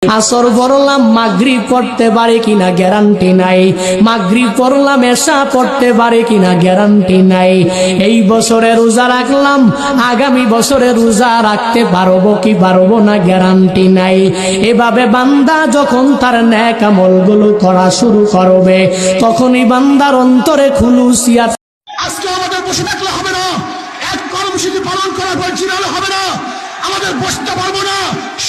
আসর পড়লাম মাগরিব পড়তে পারে কিনা গ্যারান্টি নাই, মাগরিব পড়লাম এশা পড়তে পারে কিনা গ্যারান্টি নাই। এই বছরে রোজা রাখলাম, আগামী বছরে রোজা রাখতে পারবো কি পারবো না গ্যারান্টি নাই। এভাবে বান্দা যখন তার নেক আমলগুলো করা শুরু করবে, তখনই বান্দার অন্তরে খুলুসিয়াত। আজকে আমাদের বসে থাকলে হবে না, এক কর্মসূচি পালন করার পর জিরালে হবে না, আমাদের বসতে পারবো না।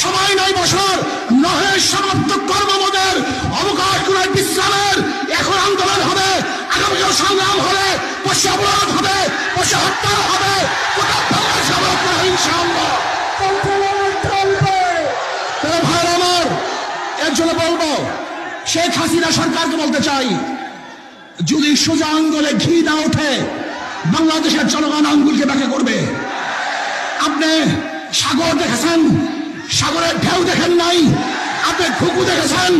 সময় নাই বছর নহে, সমাপ্ত কর্ম আমাদের অবকাশ গুলাই বিশ্রামের। এখন আন্দোলন হবে, আগামীকাল সংগ্রাম হবে, বসে অবরোধ হবে, বসে হত্যা হবে, গোটা বাংলাদেশ অবরোধ করা ইনশাআল্লাহ। ভাই আমার এর জন্য বলবো, শেখ হাসিনা সরকারকে বলতে চাই, যদি সোজা আঙ্গুলে ঘি না ওঠে বাংলাদেশের জনগণ আঙ্গুলকে ব্যাখ্যা করবে। আপনি সাগর দেখেছেন, সাগরের ঢেউ দেখেন নাই। আপনি ঘুঘু দেখেছেন,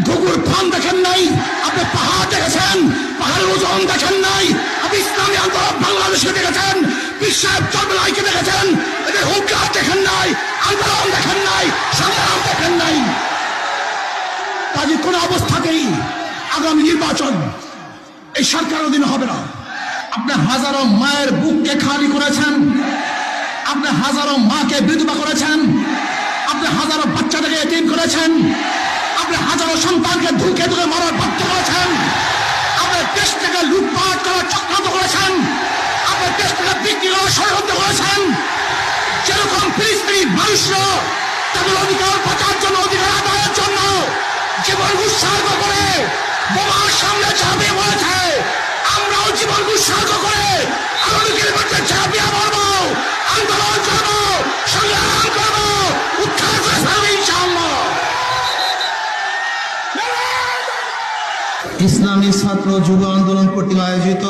ঘুঘুর ফান দেখেন নাই। আপনি পাহাড় দেখেছেন, পাহাড়ের ওজন দেখেন নাই। আপনি ইসলামী আন্দোলন বাংলাদেশে দেখেছেন, বিশ্বের চরমলাইকে দেখেছেন, এদের হুঙ্কার দেখেন নাই, আন্দোলন দেখেন নাই, সংগ্রাম দেখেন নাই। কাজে কোন অবস্থাতেই আগামী নির্বাচন এই সরকার অধীনে হবে না। আপনি হাজারো মায়ের বুককে খালি করেছেন, আপনি হাজারো মাকে বিধবা করেছেন, আপনি হাজারো বাচ্চাদেরকে এতিম করেছেন, আপনি হাজারো সন্তানকে ধুকে ধুকে মারার বাধ্য করেছেন, আপনি দেশ থেকে লুটপাট করার চক্রান্ত করেছেন, আপনি দেশ থেকে বিক্রি করার ষড়যন্ত্র করেছেন। যেরকম ফিলিস্তিনি মানুষরা তাদের অধিকার বাঁচার জন্য, অধিকার আদায়ের জন্য জীবন উৎসর্গ করে বোমার সামনে ঝাঁপিয়ে পড়েছে, আমরাও জীবন উৎসর্গ করে আলোকের মধ্যে ঝাঁপিয়ে পড়বো, আন্দোলন করবো, সংগ্রাম করবো, উদ্ধার করে ফেলবো ইনশাআল্লাহ। ইসলামী ছাত্র যুব আন্দোলন কর্তৃক আয়োজিত